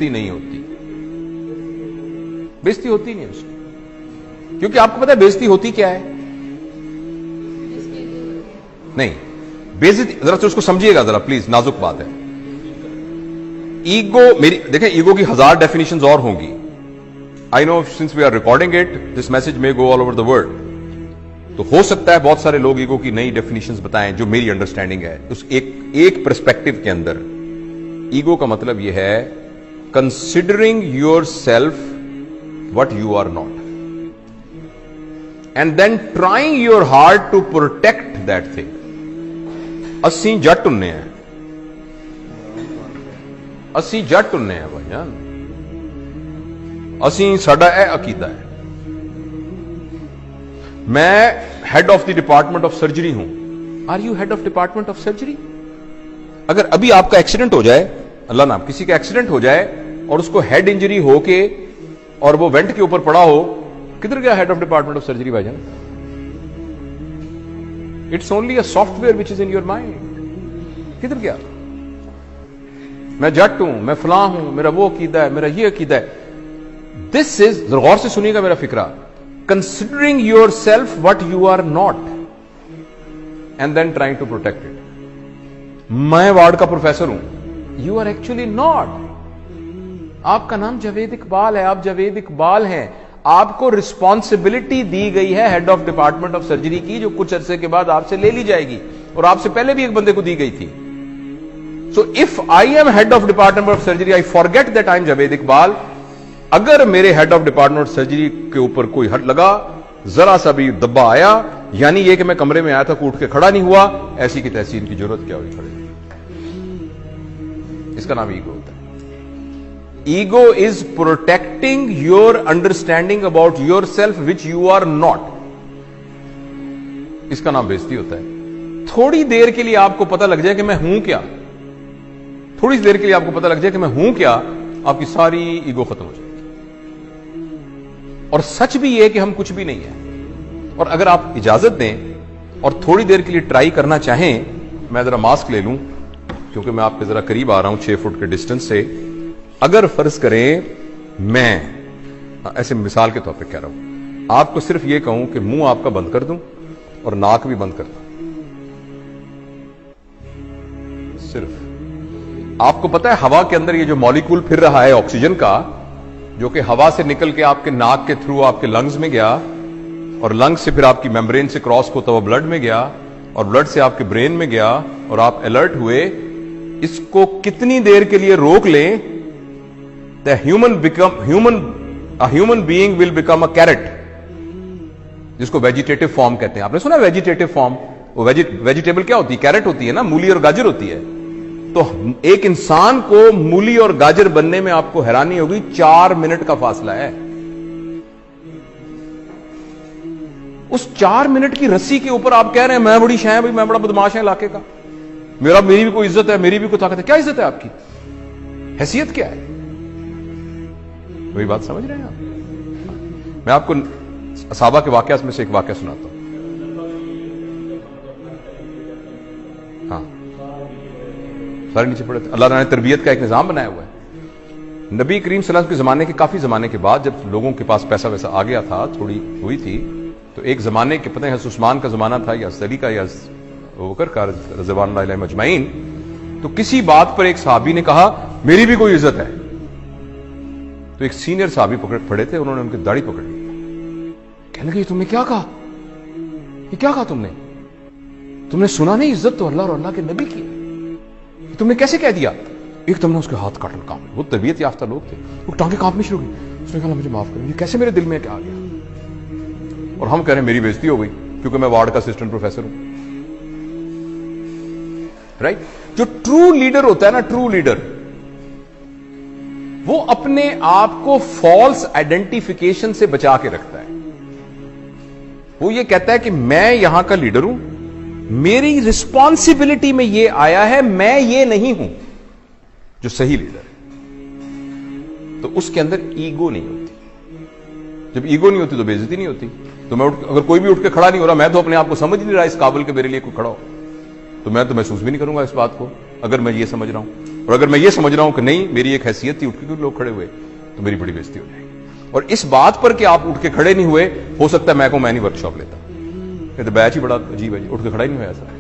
बेइज्जती नहीं होती, बेइज्जती होती नहीं उसकी, क्योंकि आपको पता है बेइज्जती होती क्या है? नहीं, बेइज्जती जरा तो उसको समझिएगा जरा प्लीज, नाजुक बात है। ईगो, मेरी देखें, ईगो की 1000 डेफिनेशंस और होंगी। I know since we are recording it this message may go all over the world, तो हो सकता है बहुत सारे लोग ईगो की नई डेफिनेशंस बताएं जो मेरी अंडरस्टैंडिंग है। उस एक पर्सपेक्टिव के अंदर ईगो का मतलब यह है considering your self what you are not and then trying your hard to protect that thing. अस्सी जट हुन्ने हैं, अस्सी जट हुन्ने हैं भाईजान, असी साडा यह अकीदा है। मैं head of the department of surgery हूं। Are you head of department of surgery? अगर अभी आपका एक्सीडेंट हो जाए, अल्लाह ना किसी का एक्सीडेंट हो जाए और उसको हेड इंजरी होके और वो वेंट के ऊपर पड़ा हो, किधर गया head of department of surgery भाईजान? It's only a software which is in your mind. किधर गया? मैं जट हूं, मैं फलां हूं, मेरा वो अकीदा है, मेरा ये अकीदा है। दिस इज, गौर से सुनिएगा मेरा फिक्रा, considering your self what you are not and then trying to protect it. मैं वार्ड का प्रोफेसर हूं, यू आर एक्चुअली नॉट। आपका नाम जावेद इकबाल है, आप जावेद इकबाल हैं। आपको रिस्पॉन्सिबिलिटी दी गई है head of department of surgery की, जो कुछ अरसे के बाद आपसे ले ली जाएगी, और आपसे पहले भी एक बंदे को दी गई थी। So if I am head of department of surgery, I forget that I am Javed Iqbal. अगर मेरे head of department of surgery के ऊपर कोई हट लगा, जरा सा भी दब्बा आया, यानी ये कि मैं कमरे में आया था, उठ के खड़ा नहीं हुआ, ऐसी की तैसी इनकी जरूरत क्या हुई खड़े। इसका नाम ईगो होता है। Ego is protecting your understanding about your self which you are not. इसका नाम बेइज्जती होता है। थोड़ी देर के लिए आपको पता लग जाए कि मैं हूं क्या, थोड़ी देर के लिए आपको पता लग जाए कि मैं हूं क्या, आपकी सारी ईगो खत्म हो जाएगी। और सच भी यह कि हम कुछ भी नहीं है। और अगर आप इजाजत दें और थोड़ी देर के लिए ट्राई करना चाहें, मैं जरा मास्क ले लूं क्योंकि मैं आपके जरा करीब आ रहा हूं 6 फुट के डिस्टेंस से। अगर फर्ज करें मैं ऐसे मिसाल के तौर पे कह रहा हूं, आपको सिर्फ यह कहूं कि मुंह आपका बंद कर दूं और नाक भी बंद कर दूं, सिर्फ आपको पता है हवा के अंदर ये जो मॉलिक्यूल फिर रहा है ऑक्सीजन का, जो कि हवा से निकल के आपके नाक के थ्रू आपके लंग्स में गया और लंग्स से फिर आपकी मेम्ब्रेन से क्रॉस होता हुआ ब्लड में गया और ब्लड से आपके ब्रेन में गया और आप अलर्ट हुए। इसको कितनी देर के लिए रोक लें, the human being will become a carrot, जिसको वेजिटेटिव फॉर्म कहते हैं। आपने सुना वेजिटेटिव फॉर्म? वो वेजिटेबल क्या होती है? कैरेट होती है ना, मूली और गाजर होती है। तो एक इंसान को मूली और गाजर बनने में आपको हैरानी होगी, 4 मिनट का फासला है। उस 4 मिनट की रस्सी के ऊपर आप कह रहे हैं मैं बड़ी शाय भाई, मैं बड़ा बदमाश है इलाके का, मेरी भी कोई इज्जत है, मेरी भी कोई ताकत है। क्या इज्जत है आपकी? हैसियत क्या है? वही बात समझ रहे हैं आप? मैं आपको असहाबा के वाकयात में से एक वाकया सुनाता हूं। हाँ, सारे नीचे पड़े थे। अल्लाह ने तरबियत का एक निजाम बनाया हुआ है। नबी करीम सल्लल्लाहु अलैहि वसल्लम के जमाने के काफी जमाने के बाद, जब लोगों के पास पैसा वैसा आ गया था, थोड़ी हुई थी, तो एक जमाने के, पता है उस्मान का जमाना था या अली का या बकर का रज़वानुल्लाह अलैहिम अजमईन, तो किसी बात पर एक सहाबी ने कहा मेरी भी कोई इज्जत है। तो एक सीनियर सहाबी पड़े थे, उन्होंने उनकी दाढ़ी पकड़ ली। कहने लगे तुमने क्या कहा? ये क्या कहा तुमने? तुमने सुना नहीं इज्जत तो अल्लाह और अल्लाह के नबी की, तुमने कैसे कह दिया? एक तुमने उसके हाथ काटन कांप, वो तबीयत याफ्ता लोग थे, वो टांगे कांपनी शुरू हुई। उसने कहा मुझे माफ करो, ये कैसे मेरे दिल में क्या आ गया? और हम कह रहे हैं मेरी बेइज्जती हो गई क्योंकि मैं वार्ड का असिस्टेंट प्रोफेसर हूं। राइट? जो ट्रू लीडर होता है ना, ट्रू लीडर, वो अपने आप को फॉल्स आइडेंटिफिकेशन से बचा के रखता है। वो ये कहता है कि मैं यहां का लीडर हूं, मेरी रिस्पॉन्सिबिलिटी में ये आया है, मैं ये नहीं हूं जो सही लीडर है। तो उसके अंदर ईगो नहीं होती। जब ईगो नहीं होती तो बेइज्जती नहीं होती। तो मैं अगर कोई भी उठ के खड़ा नहीं हो रहा, मैं तो अपने आप को समझ नहीं रहा इस काबिल के मेरे लिए कोई खड़ा हो, तो मैं तो महसूस भी नहीं करूंगा इस बात को, अगर मैं ये समझ रहा हूं। اور اگر میں یہ سمجھ رہا ہوں کہ نہیں میری ایک حیثیت تھی، اٹھ کے لوگ کھڑے ہوئے، تو میری بڑی بےزتی ہو جائے گی. اور اس بات پر کہ آپ اٹھ کے کھڑے نہیں ہوئے، ہو سکتا ہے میں نہیں ورک شاپ لیتا. کہ تو بیچ ہی بڑا عجیب ہے جی، اٹھ کے کھڑا ہی نہیں ہوا سر.